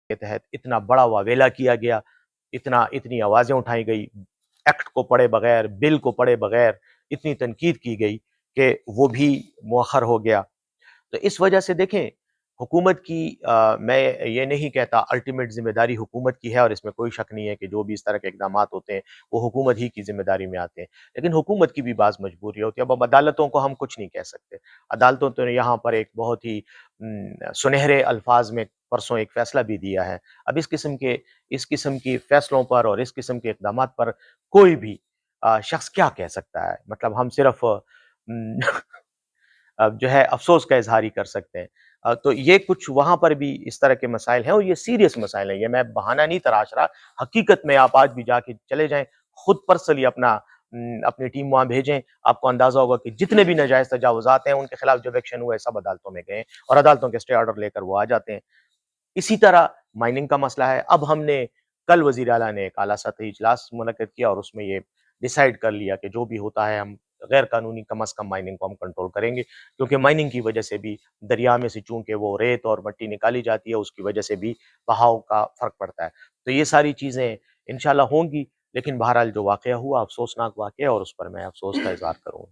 کے تحت اتنا بڑا واویلا کیا گیا، اتنی آوازیں اٹھائی گئی، ایکٹ کو پڑھے بغیر، بل کو پڑھے بغیر اتنی تنقید کی گئی کہ وہ بھی مؤخر ہو گیا۔ تو اس وجہ سے دیکھیں حکومت کی میں یہ نہیں کہتا الٹیمیٹ ذمہ داری حکومت کی ہے، اور اس میں کوئی شک نہیں ہے کہ جو بھی اس طرح کے اقدامات ہوتے ہیں وہ حکومت ہی کی ذمہ داری میں آتے ہیں، لیکن حکومت کی بھی بعض مجبوری ہوتی ہے۔ اب عدالتوں کو ہم کچھ نہیں کہہ سکتے، عدالتوں نے یہاں پر ایک بہت ہی سنہرے الفاظ میں پرسوں ایک فیصلہ بھی دیا ہے۔ اب اس قسم کی فیصلوں پر اور اس قسم کے اقدامات پر کوئی بھی شخص کیا کہہ سکتا ہے؟ مطلب ہم صرف جو ہے افسوس کا اظہار ہی کر سکتے ہیں۔ تو یہ کچھ وہاں پر بھی اس طرح کے مسائل ہیں، اور یہ سیریس مسائل ہیں، یہ میں بہانہ نہیں تراش رہا، حقیقت میں آپ آج بھی جا کے چلے جائیں، خود پرسنلی اپنی ٹیم وہاں بھیجیں، آپ کو اندازہ ہوگا کہ جتنے بھی ناجائز تجاوزات ہیں ان کے خلاف جب ایکشن ہوا ہے سب عدالتوں میں گئے اور عدالتوں کے اسٹے آرڈر لے کر وہ آ جاتے ہیں۔ اسی طرح مائننگ کا مسئلہ ہے، اب ہم نے کل وزیر اعلیٰ نے ایک اعلیٰ سطحی اجلاس منعقد کیا اور اس میں یہ ڈیسائیڈ کر لیا کہ جو بھی ہوتا ہے ہم غیر قانونی کم از کم مائننگ کو ہم کنٹرول کریں گے، کیونکہ مائننگ کی وجہ سے بھی دریا میں سے چونکہ وہ ریت اور مٹی نکالی جاتی ہے، اس کی وجہ سے بھی بہاؤ کا فرق پڑتا ہے۔ تو یہ ساری چیزیں انشاءاللہ ہوں گی، لیکن بہرحال جو واقعہ ہوا افسوسناک واقعہ، اور اس پر میں افسوس کا اظہار کروں۔